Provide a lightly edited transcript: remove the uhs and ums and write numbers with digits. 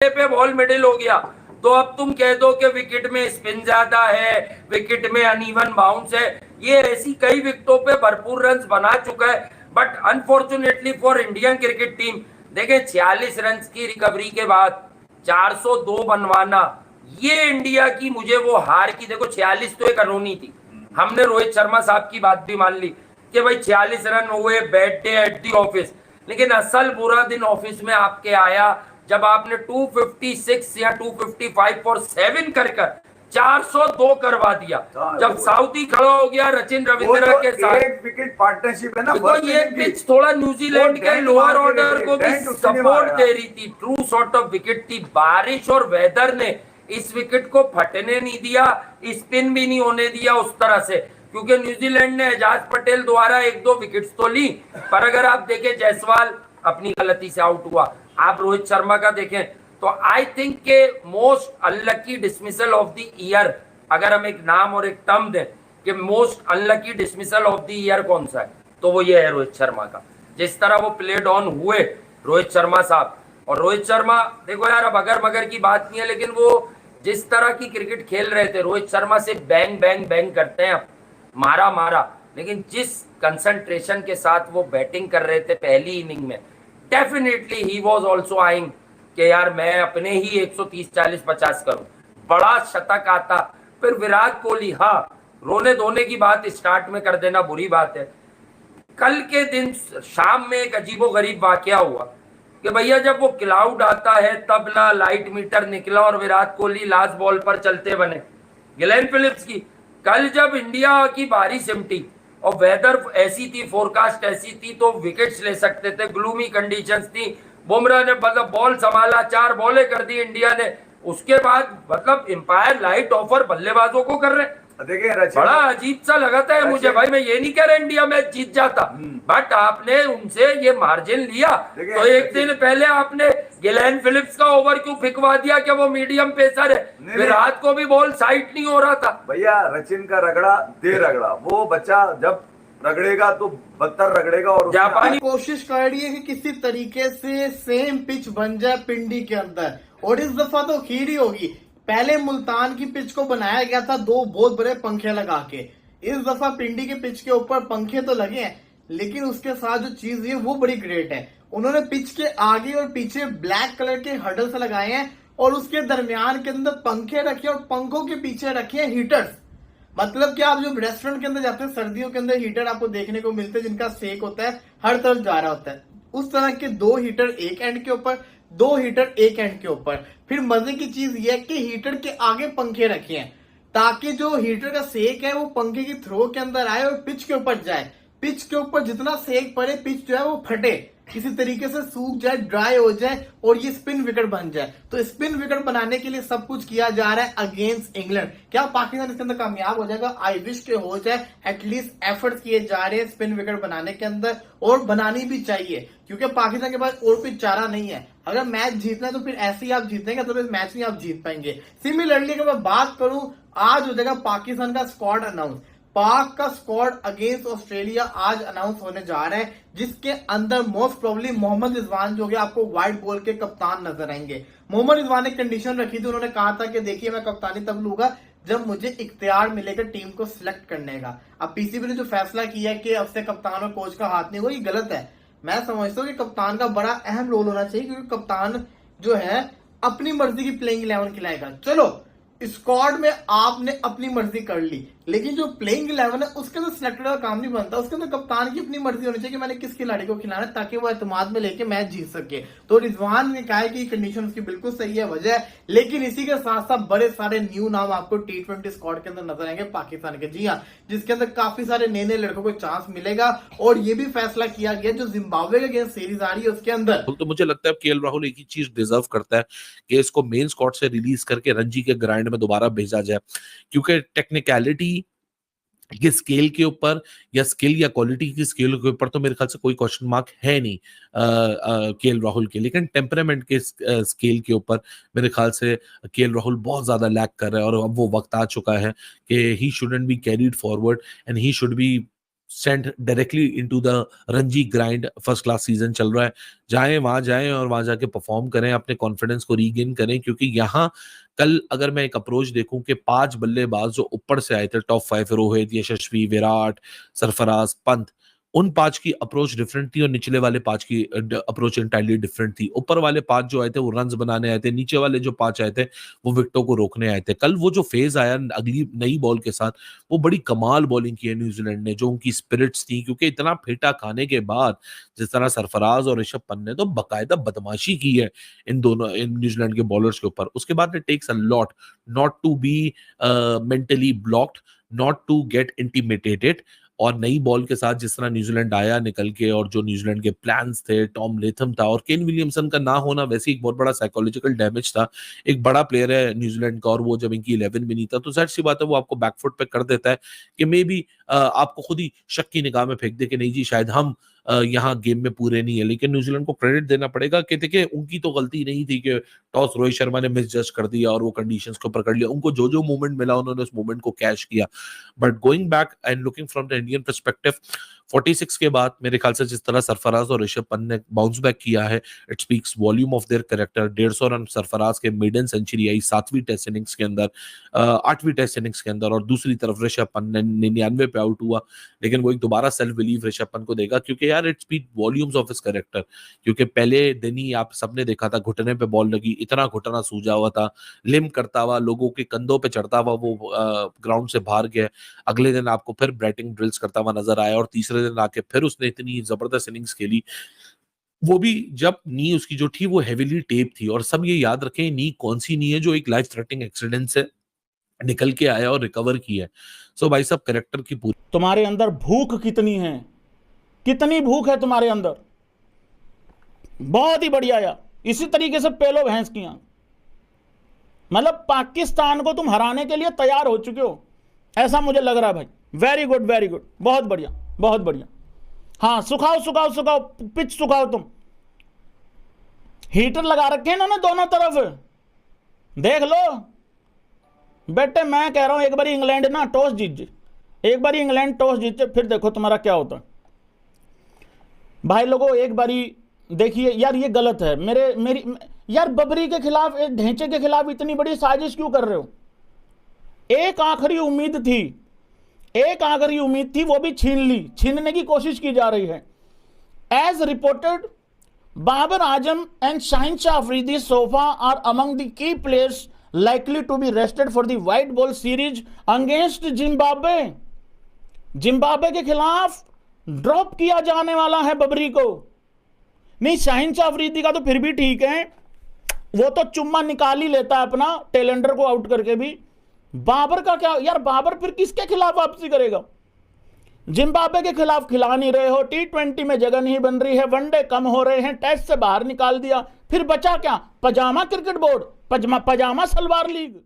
पे ball middle हो गया, तो अब तुम कह दो कि विकेट में स्पिन ज्यादा है, विकेट में अनइवन बाउंस है। ये ऐसी कई विकेटों पे भरपूर रन बना चुका है, but unfortunately for Indian cricket team, देखें 46 रन की रिकवरी के बाद 402 बनवाना, ये इंडिया की मुझे वो हार की, देखो 46 तो एक अनहोनी थी, हमने रोहित शर्मा साहब की बात भी मान ली कि भाई 46 रन हुए, bad day at the office, लेकिन असल बुरा दिन ऑफिस में आपके आया जब आपने 256 या 255 फॉर 7 कर 402 करवा दिया, जब साउथी खड़ा हो गया रचिन रविंद्र के साथ। एक विकेट पार्टनरशिप है ना, तो ये पिच थोड़ा न्यूजीलैंड के लोअर ऑर्डर को भी सपोर्ट दे रही थी, ट्रू सॉर्ट ऑफ विकेट थी। बारिश और वेदर ने इस विकेट को फटने नहीं दिया, स्पिन भी नहीं होने दिया उस तरह से, क्योंकि न्यूजीलैंड ने एजाज पटेल द्वारा 1-2 विकेट्स तो ली, पर अगर आप देखें जायसवाल अपनी गलती से आउट हुआ, आप रोहित शर्मा का देखें तो आई थिंक के most unlucky dismissal of the year, अगर हम एक नाम और एक टर्म दें कि most unlucky dismissal of the year कौन सा है, तो वो ये है रोहित शर्मा का। जिस तरह वो प्लेड ऑन हुए रोहित शर्मा साहब, और रोहित शर्मा देखो यार, अब अगर मगर की बात नहीं है, लेकिन वो जिस तरह की क्रिकेट खेल रहे थे, रोहित शर्मा से बैंग बैंग बैंग करते हैं मारा मारा, लेकिन जिस कंसंट्रेशन के साथ वो बैटिंग कर रहे थे पहली इनिंग में, definitely he was also eyeing कि यार मैं अपने ही 130 40 50 करूं, बड़ा शतक आता। फिर विराट कोहली, हाँ रोने धोने की बात स्टार्ट में कर देना बुरी बात है। कल के दिन शाम में एक अजीबो गरीब वाकया हुआ कि भैया जब वो क्लाउड आता है तब ना लाइट मीटर निकला और विराट कोहली लास्ट बॉल पर चलते बने ग्लेन फिलिप्स की। कल जब इंडिया की बारी सिमटी और वेदर ऐसी थी, फोरकास्ट ऐसी थी, तो विकेट्स ले सकते थे, ग्लूमी कंडीशंस थी, बुमराह ने मतलब बॉल संभाला, 4 बॉलें कर दी इंडिया ने, उसके बाद मतलब एम्पायर लाइट ऑफर बल्लेबाजों को कर रहे। देखिए बड़ा अजीब सा लगा था मुझे भाई, मैं ये नहीं कह रहा इंडिया मैच जीत जाता, बट आपने उनसे ये मार्जिन लिया, तो एक दिन पहले आपने गिलेन फिलिप्स का ओवर क्यों फिकवा दिया कि वो मीडियम पेसर है, विराट को भी बॉल साइड नहीं हो रहा था। भैया रचिन का रगड़ा दे रगड़ा, वो बच्चा जब रगड़ेगा तो बदतर रगड़ेगा, और जापानी कोशिश कर रही है कि किसी तरीके से सेम पिच बन जाए पिंडी के अंदर, और इस दफा तो खीर ही होगी। पहले मुल्तान की पिच को बनाया गया था 2 बहुत बड़े पंखे लगा के, इस दफा पिंडी के पिच के ऊपर पंखे तो लगे हैं, लेकिन उसके साथ जो चीज है वो बड़ी ग्रेट है। उन्होंने पिच के आगे और पीछे ब्लैक कलर के हर्डल्स लगाए हैं, और उसके दरमियान के अंदर पंखे रखे, और पंखों के पीछे रखे हैं हीटर्स। मतलब कि आप जब रेस्टोरेंट के अंदर जाते हैं, सर्दियों के अंदर हीटर आपको देखने को मिलते हैं जिनका सेक होता है हर तरफ जा रहा होता है, उस तरह के 2 हीटर एक एंड के ऊपर, 2 हीटर एक एंड के ऊपर। फिर मजे की चीज यह है कि हीटर के आगे पंखे रखे हैं, ताकि जो हीटर का सेक है वो पंखे की थ्रो के अंदर आए और पिच के ऊपर जाए। पिच के ऊपर जितना सेक पड़े, पिच जो है वो फटे, किसी तरीके से सूख जाए, ड्राई हो जाए, और ये स्पिन विकेट बन जाए। तो स्पिन विकेट बनाने के लिए सब कुछ किया जा रहा है अगेंस्ट इंग्लैंड। क्या पाकिस्तान इसके अंदर कामयाब हो जाएगा? आई विश के हो जाए। एटलीस्ट एफर्ट्स किए जा रहे हैं स्पिन विकेट बनाने के अंदर, और बनानी भी चाहिए, क्योंकि पाकिस्तान के पास और कोई चारा नहीं है। अगर मैच जीतना है तो फिर ऐसे ही आप जीतेंगे, तो फिर मैच नहीं आप जीत पाएंगे। सिमिलरली अगर मैं बात करूं, आज हो जाएगा पाकिस्तान का स्क्वाड अनाउंस। पाक का स्क्वाड अगेंस्ट ऑस्ट्रेलिया आज अनाउंस होने जा रहा है, जिसके अंदर मोस्ट प्रोबेबली मोहम्मद रिजवान जो है आपको व्हाइट बॉल के कप्तान नजर आएंगे। मोहम्मद रिजवान ने कंडीशन रखी थी, उन्होंने कहा था कि देखिए मैं कप्तानी तब लूंगा जब मुझे इख्तियार मिलेगा टीम को सिलेक्ट करने का। अब पीसीबी ने जो फैसला किया है कि अब से कप्तान और कोच का हाथ नहीं होगा, ये गलत है। मैं समझता हूँ कि कप्तान का बड़ा अहम रोल होना चाहिए, क्योंकि कप्तान जो है अपनी मर्जी की प्लेइंग 11 खिलाएगा। चलो स्क्वाड में आपने अपनी मर्जी कर ली, लेकिन जो प्लेइंग 11 है उसके अंदर सिलेक्टेड का काम नहीं बनता, उसके अंदर कप्तान की अपनी मर्जी होनी चाहिए कि मैंने किस खिलाड़ी को खिलाना है, ताकि वो एतमाद में लेके मैच जीत सके। तो रिजवान ने कहा है कि कंडीशन उसकी बिल्कुल सही है, वजह है। लेकिन इसी के साथ साथ बड़े सारे न्यू नाम आपको T20 स्क्वाड के अंदर नजर आएंगे पाकिस्तान के, जी हाँ, जिसके अंदर काफी सारे नए नए लड़कों को चांस मिलेगा। और ये भी फैसला किया गया जो जिम्बाब्वे के अगेंस्ट सीरीज आ रही है उसके अंदर, तो मुझे लगता है केएल राहुल एक ही चीज डिजर्व करता है कि इसको मेन स्क्वाड से रिलीज करके रणजी के ग्राइंड में दोबारा भेजा जाए, क्योंकि टेक्निकलिटी के स्केल के ऊपर या स्किल या क्वालिटी की स्केल के ऊपर तो मेरे ख्याल से कोई क्वेश्चन मार्क है नहीं केएल राहुल के, लेकिन टेम्परामेंट के स्केल के ऊपर मेरे ख्याल से केएल राहुल बहुत ज्यादा लैक कर रहा है, और अब वो वक्त आ चुका है कि he shouldn't be carried forward and he should be sent directly into the Ranji grind. First class season चल रहा है, जाएं और वहां जाके परफॉर्म करें, अपने कॉन्फिडेंस को रीगेन करें, क्योंकि यहाँ कल अगर मैं एक अप्रोच देखूं कि 5 बल्लेबाज जो ऊपर से आए थे टॉप 5, रोहित, यशस्वी, विराट, सरफराज, पंत, उन 5 की अप्रोच डिफरेंट थी और निचले वाले 5 की अप्रोच इंटायरली डिफरेंट थी। ऊपर वाले 5 जो आए थे वो रन्स बनाने आए थे, नीचे वाले जो 5 आए थे वो विकेटों को रोकने आए थे। कल वो जो फेज आया अगली नई बॉल के साथ, वो बड़ी कमाल बॉलिंग की है न्यूजीलैंड ने, जो उनकी स्पिरिट्स थी, क्योंकि इतना फेटा खाने के बाद जिस तरह सरफराज और ऋषभ पंत ने तो बकायदा बदमाशी की है इन न्यूजीलैंड के बॉलर्स के ऊपर। उसके बाद it takes a lot not to be mentally blocked, not to get intimidated. और नई बॉल के साथ जिस तरह न्यूजीलैंड आया निकल के, और जो न्यूजीलैंड के प्लान्स थे, टॉम लेथम था और केन विलियमसन का ना होना वैसे एक बहुत बड़ा साइकोलॉजिकल डैमेज था। एक बड़ा प्लेयर है न्यूजीलैंड का और वो जब इनकी 11 भी नहीं था तो जाहिर सी बात है वो आपको बैकफुट पे कर देता है कि मे बी आपको खुद ही शक की निगाह में फेंक दे कि नहीं जी शायद हम यहाँ गेम में पूरे नहीं है। लेकिन न्यूजीलैंड को क्रेडिट देना पड़ेगा कि देखिए उनकी तो गलती नहीं थी कि टॉस रोहित शर्मा ने मिस जज कर दिया और वो कंडीशंस को पकड़ लिया। उनको जो जो मूवमेंट मिला उन्होंने उस मूवमेंट को कैच किया। But going back and looking from the Indian perspective, 46 के बाद मेरे ख्याल से जिस तरह सरफराज और ऋषभ पंत ने बाउंस बैक किया है, it speaks volume of their character. 150 run Sarfaraz के मेडन सेंचुरी आई 7वीं टेस्ट इनिंग्स के अंदर, 8वीं टेस्ट इनिंग्स के अंदर, और दूसरी तरफ ऋषभ पंत ने 99 पे आउट हुआ। लेकिन वो एक दोबारा सेल्फ बिलीव ऋषभ पंत को देगा, क्योंकि यार it speak volumes of his character. क्योंकि पहले दिन ही आप सबने देखा था घुटने पे बॉल लगी, इतना घुटना सूजा हुआ था, लिम करता हुआ, लोगों के कंधों पे चढ़ता हुआ वो ग्राउंड से बाहर गया। अगले दिन आपको फिर बैटिंग ड्रिल्स करता हुआ नजर आया और तीसरे दिन आके फिर उसने इतनी जबरदस्त इनिंग्स खेली, वो भी जब नी उसकी जो थी वो हेवीली टेप थी। और सब ये याद रखें नी कौन सी नी है जो एक लाइफ थ्रेटनिंग एक्सीडेंट से निकल के आया और रिकवर की है। सो भाई साहब कैरेक्टर की पूरी। तुम्हारे अंदर भूख कितनी है, कितनी भूख है तुम्हारे अंदर, बहुत ही बढ़िया यार। इसी तरीके से पेलो भैंस की आंख, मतलब पाकिस्तान को तुम हराने के लिए तैयार हो चुके हो, ऐसा मुझे लग रहा है भाई। वेरी गुड, वेरी गुड, बहुत बढ़िया, बहुत बढ़िया। हाँ, सुखाओ सुखाओ सुखाओ, पिच सुखाओ। तुम हीटर लगा रखे हैं ना दोनों तरफ, देख लो बेटे। मैं कह रहा हूं एक बार इंग्लैंड ना टॉस जीत जाए, एक बार इंग्लैंड टॉस जीत जाए, फिर देखो तुम्हारा क्या होता है। भाई लोगों एक बारी देखिए यार, ये गलत है। मेरी यार बबरी के खिलाफ, एक ढेंचे के खिलाफ इतनी बड़ी साजिश क्यों कर रहे हो? एक आखिरी उम्मीद थी, एक आखिरी उम्मीद थी, वो भी छीनने की कोशिश की जा रही है। As reported, Babar Azam and Shaheen Shah Afridi so far are among the key players likely to be rested for the white ball series against Zimbabwe. Zimbabwe के खिलाफ ड्रॉप किया जाने वाला है बबरी को। नहीं, शाहिन शाह अफरीदी का तो फिर भी ठीक है, वो तो चुम्मा निकाल ही लेता है अपना टेलेंडर को आउट करके भी। बाबर का क्या यार, बाबर फिर किसके खिलाफ वापसी करेगा? जिम्बाब्वे के खिलाफ खिला नहीं रहे हो, T20 में जगह नहीं बन रही है, वनडे कम हो रहे हैं, टेस्ट से बाहर निकाल दिया, फिर बचा क्या? पजामा क्रिकेट बोर्ड, पजामा सलवार लीग।